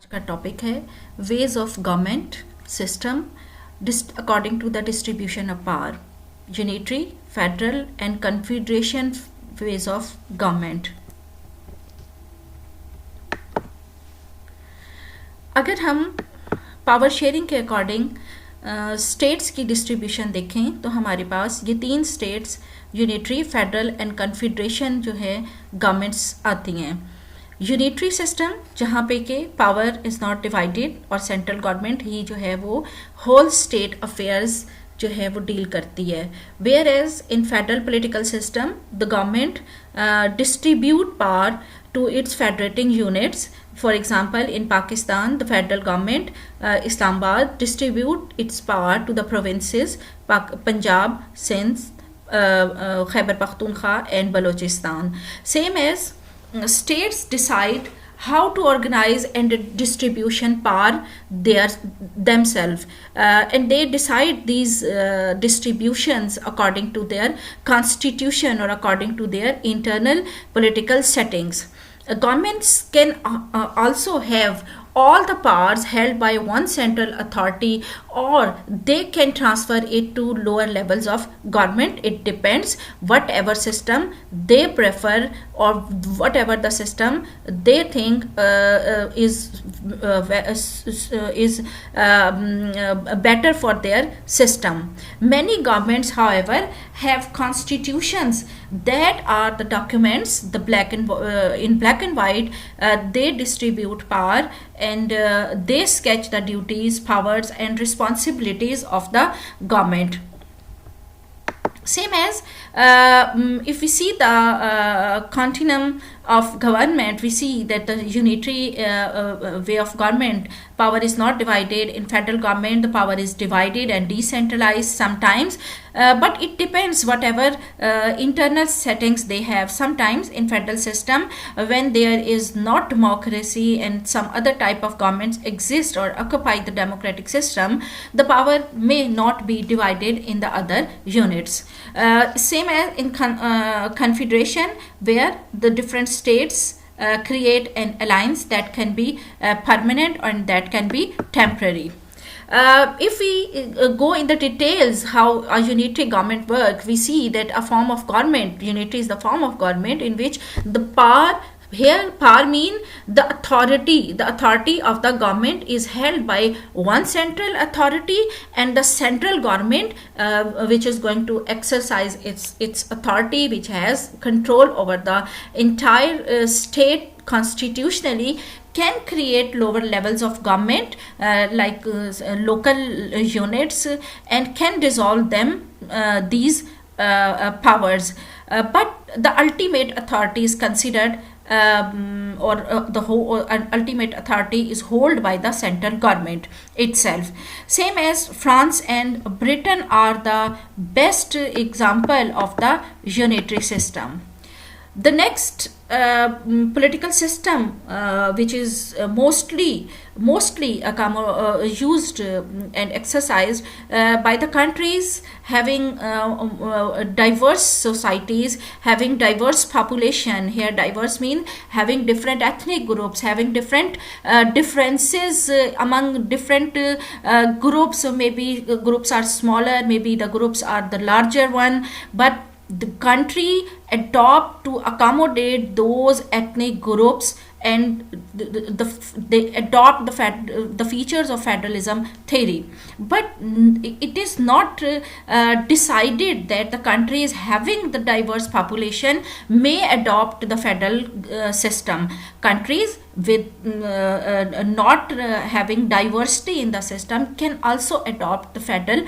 आज का टॉपिक है ways of government system according to the distribution of power, unitary, federal and confederation ways of government. अगर हम power sharing के according states की distribution देखें तो हमारे पास ये तीन states unitary, federal and confederation जो है गवर्नमेंट्स आती हैं। यूनिटरी सिस्टम जहाँ पे के पावर इज़ नॉट डिवाइडेड और सेंट्रल गवर्नमेंट ही जो है वो होल स्टेट अफेयर्स जो है वो डील करती है। Whereas in federal political system the government distribute power to its federating units. For example, in Pakistan, the federal government, Islamabad, distribute its power to the provinces, Punjab, Sindh, Khyber Pakhtunkhwa and Balochistan. Same as states decide how to organize and distribution power themselves, and they decide these distributions according to their constitution or according to their internal political settings. Governments can also have all the powers held by one central authority, or they can transfer it to lower levels of government. It depends whatever system they prefer or whatever the system they think is better for their system. Many governments, however, have constitutions that are the documents, the in black and white. They distribute power and they sketch the duties, powers and responsibilities of the government. Same as if we see the continuum of government, we see that the unitary way of government, power is not divided. In federal government, the power is divided and decentralized sometimes, but it depends whatever internal settings they have. Sometimes in federal system, when there is not democracy and some other type of governments exist or occupy the democratic system, the power may not be divided in the other units. Same as in confederation, where the different states create an alliance that can be permanent and that can be temporary. If we go in the details how a unitary government works, we see that a form of government, unitary is the form of government in which the power, here power mean the authority of the government is held by one central authority, and the central government which is going to exercise its authority, which has control over the entire state constitutionally, can create lower levels of government like local units, and can dissolve them these powers, but the ultimate authority is considered the whole ultimate authority is held by the central government itself. Same as France and Britain are the best example of the unitary system. The next political system which is mostly used and exercised by the countries having diverse societies, having diverse population. Here diverse mean having different ethnic groups, having different differences among different groups. So maybe groups are smaller, maybe the groups are the larger one, but the country adopt to accommodate those ethnic groups, and they adopt the features of federalism theory. But it is not decided that the countries having the diverse population may adopt the federal system. Countries with not having diversity in the system can also adopt the federal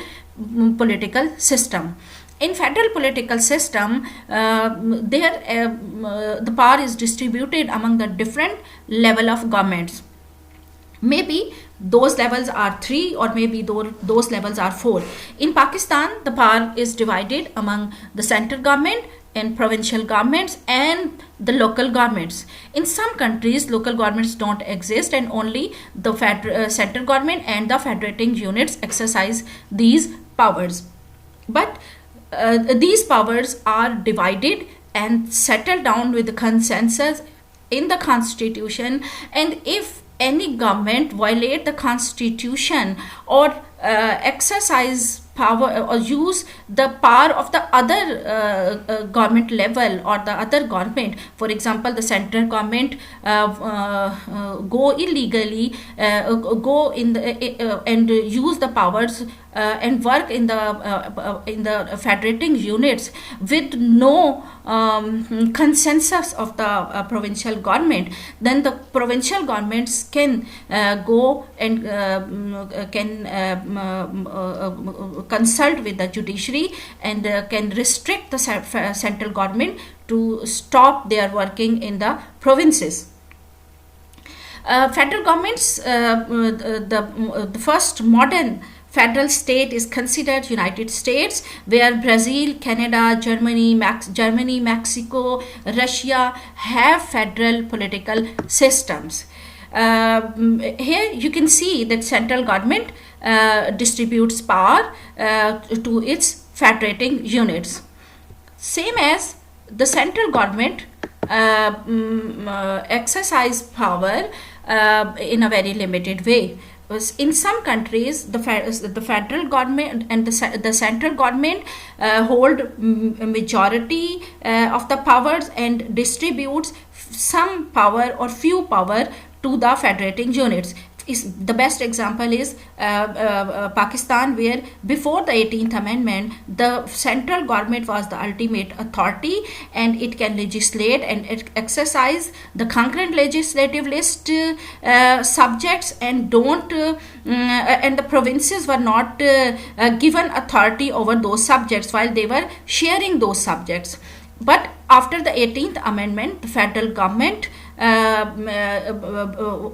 political system. In federal political system, the power is distributed among the different level of governments. Maybe those levels are 3, or maybe those levels are 4. In Pakistan, the power is divided among the central government and provincial governments and the local governments. In some countries, local governments don't exist, and only the central government and the federating units exercise these powers. But these powers are divided and settled down with the consensus in the constitution, and if any government violate the constitution or exercise power or use the power of the other government level or the other government, for example the central government go illegally, go in the and use the powers and work in the federating units with no consensus of the provincial government, then the provincial governments can go and can consult with the judiciary and can restrict the central government to stop their working in the provinces. Federal governments, the first modern federal state is considered United States, where Brazil, Canada, Germany, Mexico, Russia have federal political systems. Here you can see that central government distributes power to its federating units. Same as the central government exercise power in a very limited way. In some countries, the federal government and the central government hold a majority of the powers and distributes some power or few power to the federating units. The best example is Pakistan, where before the 18th Amendment, the central government was the ultimate authority and it can legislate and exercise the concurrent legislative list subjects and and the provinces were not given authority over those subjects while they were sharing those subjects. But after the 18th Amendment, the federal government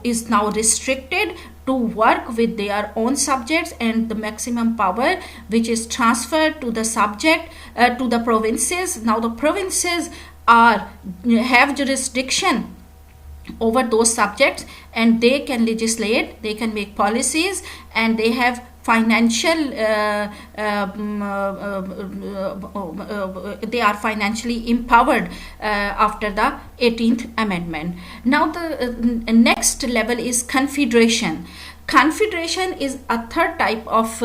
is now restricted to work with their own subjects, and the maximum power which is transferred to the subject to the provinces. Now the provinces have jurisdiction over those subjects and they can legislate, they can make policies, and they have financial they are financially empowered after the 18th Amendment. Now the next level is confederation. Confederation is a third type of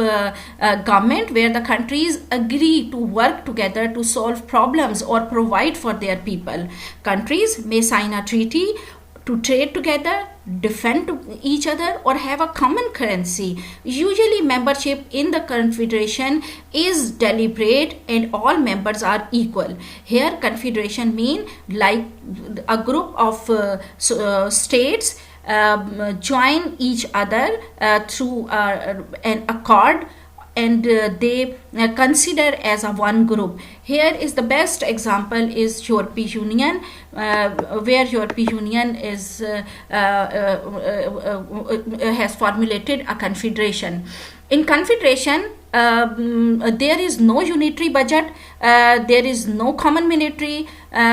government where the countries agree to work together to solve problems or provide for their people. Countries may sign a treaty to trade together, defend each other, or have a common currency. Usually membership in the confederation is deliberate and all members are equal. Here confederation mean like a group of states join each other through an accord, and they consider as a one group. Here is the best example is European Union, where European Union is has formulated a confederation. In confederation, there is no unitary budget, there is no common military,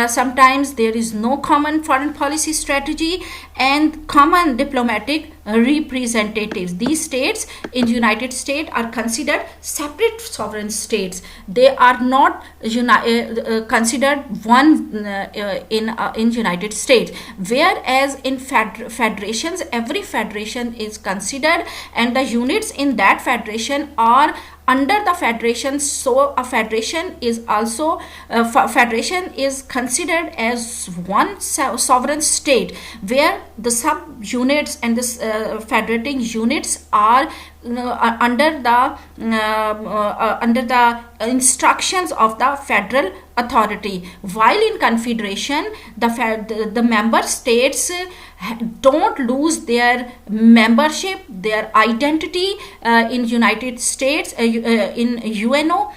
sometimes there is no common foreign policy strategy and common diplomatic representatives. These states in United States are considered separate sovereign states. They are not considered one in United States, whereas in federations every federation is considered and the units in that federation are under the federation. So a federation is also federation is considered as one sovereign state where the sub units and the federating units are under the instructions of the federal authority, while in confederation the member states don't lose their membership, their identity in United States, in UNO,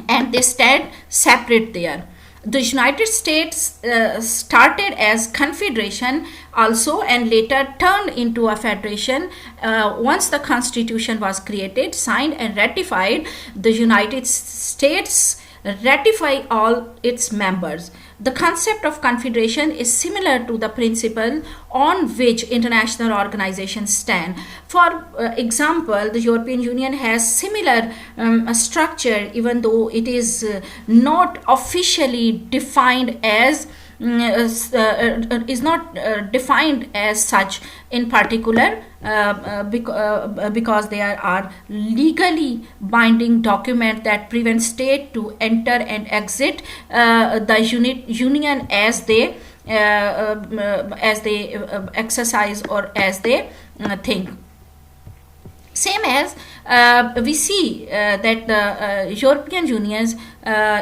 and they stand separate there. The United States started as confederation also and later turned into a federation. Once the Constitution was created, signed and ratified, the United States ratify all its members. The concept of confederation is similar to the principle on which international organizations stand. For example, the European Union has similar structure, even though it is not officially defined as is not defined as such in particular, because there are legally binding documents that prevent state to enter and exit the union as they exercise or as they think. Same as we see that the European Union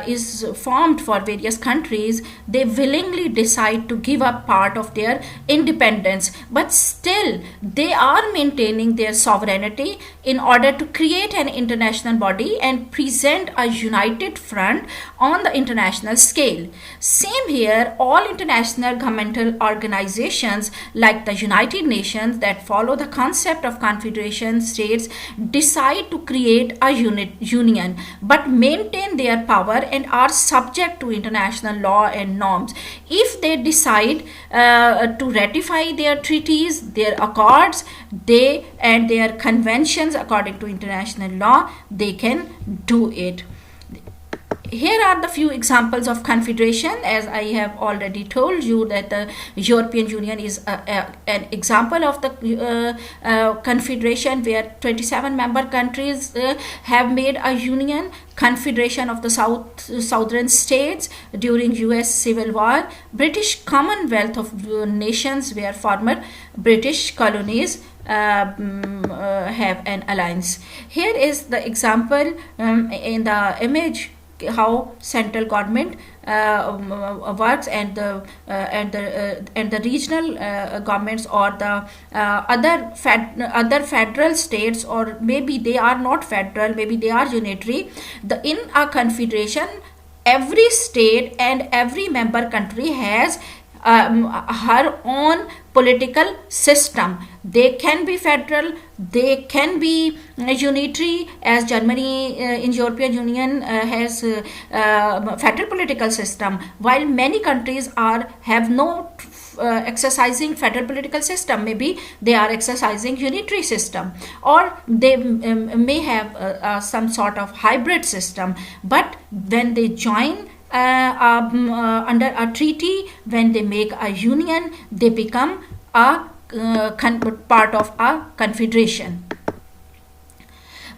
is formed for various countries. They willingly decide to give up part of their independence, but still they are maintaining their sovereignty in order to create an international body and present a united front on the international scale. Same here, all international governmental organizations like the United Nations that follow the concept of confederation states decide to create a union but maintain their power and are subject to international law and norms. If they decide to ratify their treaties, their accords, they and their conventions according to international law, they can do it. Here are the few examples of confederation. As I have already told you that the European Union is an example of the confederation where 27 member countries have made a union. Confederation of the Southern States during US Civil War. British Commonwealth of Nations where former British colonies have an alliance. Here is the example in the image how central government works and the regional governments or the other federal states, or maybe they are not federal, maybe they are unitary. In a confederation, every state and every member country has her own political system. They can be federal, they can be unitary, as Germany in European Union has federal political system, while many countries have no exercising federal political system. Maybe they are exercising unitary system, or they may have some sort of hybrid system. But when they join under a treaty, when they make a union, they become a part of a confederation.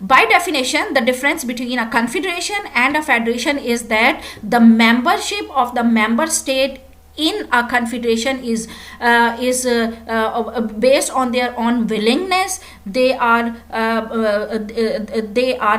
By definition, the difference between a confederation and a federation is that the membership of the member state in a confederation is based on their own willingness. They are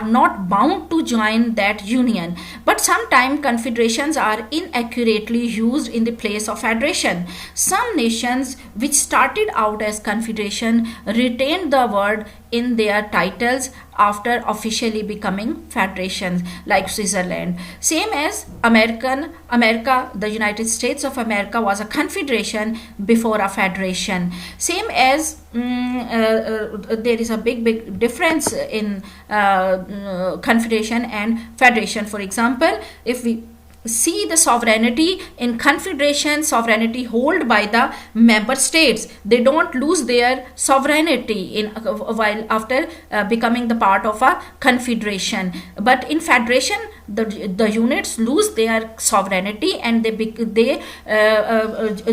not bound to join that union. But sometimes confederations are inaccurately used in the place of federation. Some nations which started out as confederation retained the word in their titles after officially becoming federations, like Switzerland. Same as America, the United States of America was a confederation before a federation. Same as there is a big difference in confederation and federation. For example, if we see the sovereignty in confederation, sovereignty held by the member states, they don't lose their sovereignty in while after becoming the part of a confederation. But in federation, the units lose their sovereignty and they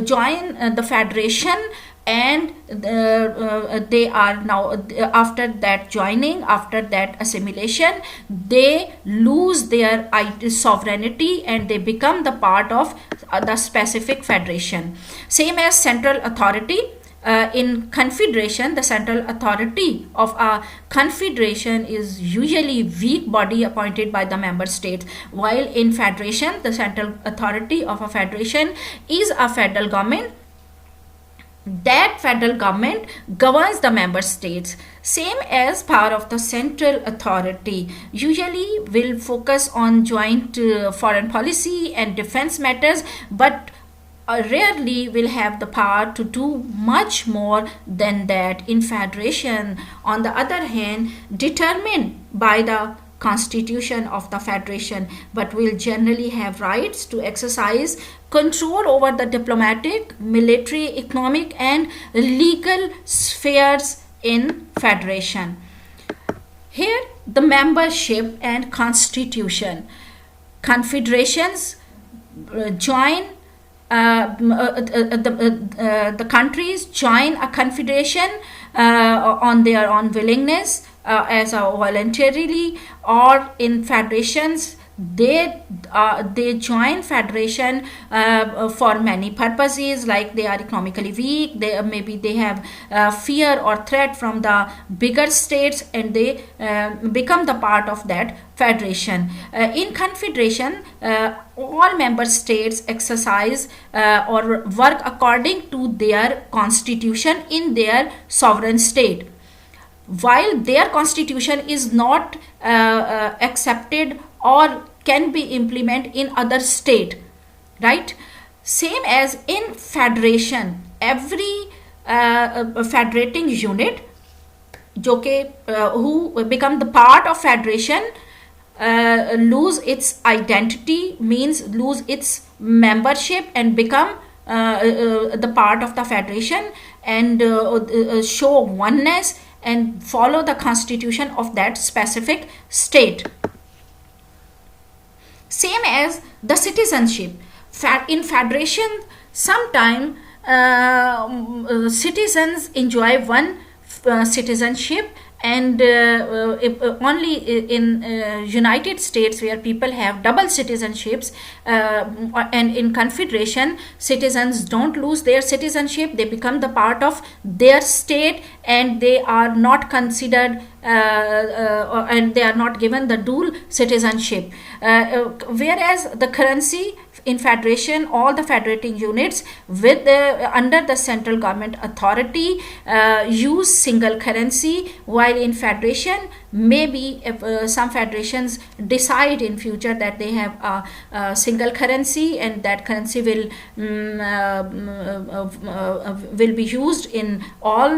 join the federation, and they are now, after that joining, after that assimilation, they lose their sovereignty and they become the part of the specific federation. Same as central authority. In confederation, the central authority of a confederation is usually weak body appointed by the member states, while in federation, the central authority of a federation is a federal government. That federal government governs the member states. Same as power of the central authority usually will focus on joint foreign policy and defense matters, but rarely will have the power to do much more than that. In federation, on the other hand, determined by the constitution of the federation, but will generally have rights to exercise control over the diplomatic, military, economic and legal spheres in federation. Here, the membership and constitution. Confederations join the countries join a confederation on their own willingness, as a voluntarily, or in federations they join federation for many purposes, like they are economically weak, they maybe they have fear or threat from the bigger states, and they become the part of that federation. In confederation, all member states exercise or work according to their constitution in their sovereign state, while their constitution is not accepted or can be implemented in other state, right? Same as in federation, every federating unit जो कि who become the part of federation lose its identity, means lose its membership and become the part of the federation, and show oneness and follow the constitution of that specific state. Same as the citizenship. In federation, sometime citizens enjoy one citizenship, and only in United States where people have double citizenships, and in confederation citizens don't lose their citizenship, they become the part of their state, and they are not considered and they are not given the dual citizenship, whereas the currency in federation, all the federating units with under the central government authority use single currency, while in federation maybe some federations decide in future that they have a single currency, and that currency will be used in all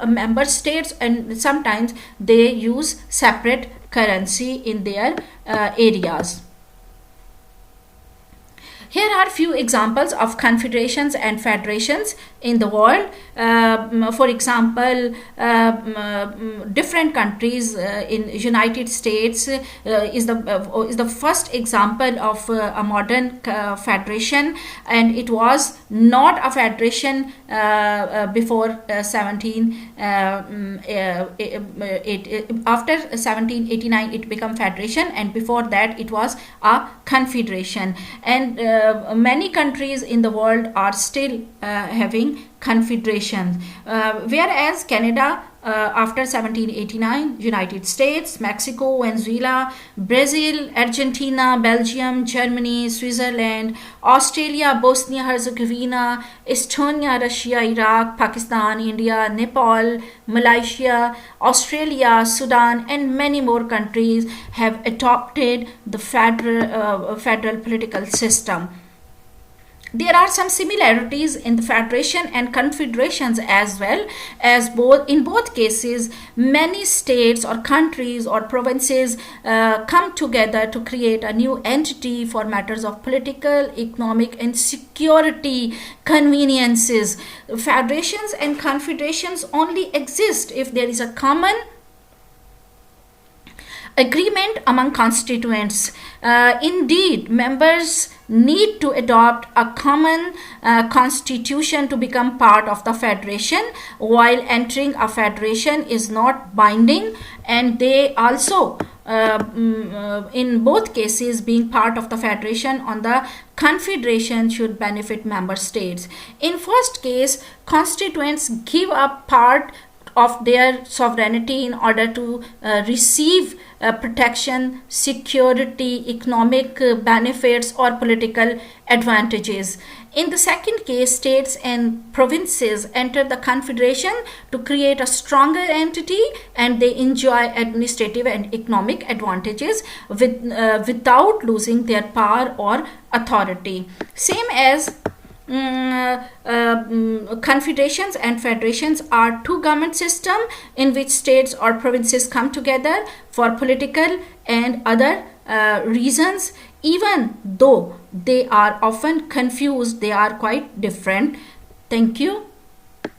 member states, and sometimes they use separate currency in their areas. Here are few examples of confederations and federations in the world. For example, different countries in United States is the first example of a modern federation, and it was not a federation before after 1789 it became federation, and before that it was a confederation, and many countries in the world are still having confederations, whereas Canada after 1789, United States, Mexico, Venezuela, Brazil, Argentina, Belgium, Germany, Switzerland, Australia, Bosnia Herzegovina, Estonia, Russia, Iraq, Pakistan, India, Nepal, Malaysia, Australia, Sudan, and many more countries have adopted the federal political system. There are some similarities in the federation and confederations as well, as in both cases many states or countries or provinces come together to create a new entity for matters of political, economic, and security conveniences. Federations and confederations only exist if there is a common agreement among constituents. Indeed, members need to adopt a common constitution to become part of the federation, while entering a federation is not binding, and they also in both cases being part of the federation on the confederation should benefit member states. In first case, constituents give up part of their sovereignty in order to receive protection, security, economic benefits, or political advantages. In the second case, states and provinces enter the confederation to create a stronger entity, and they enjoy administrative and economic advantages without losing their power or authority. Same as confederations and federations are two government systems in which states or provinces come together for political and other reasons. Even though they are often confused, they are quite different. Thank you.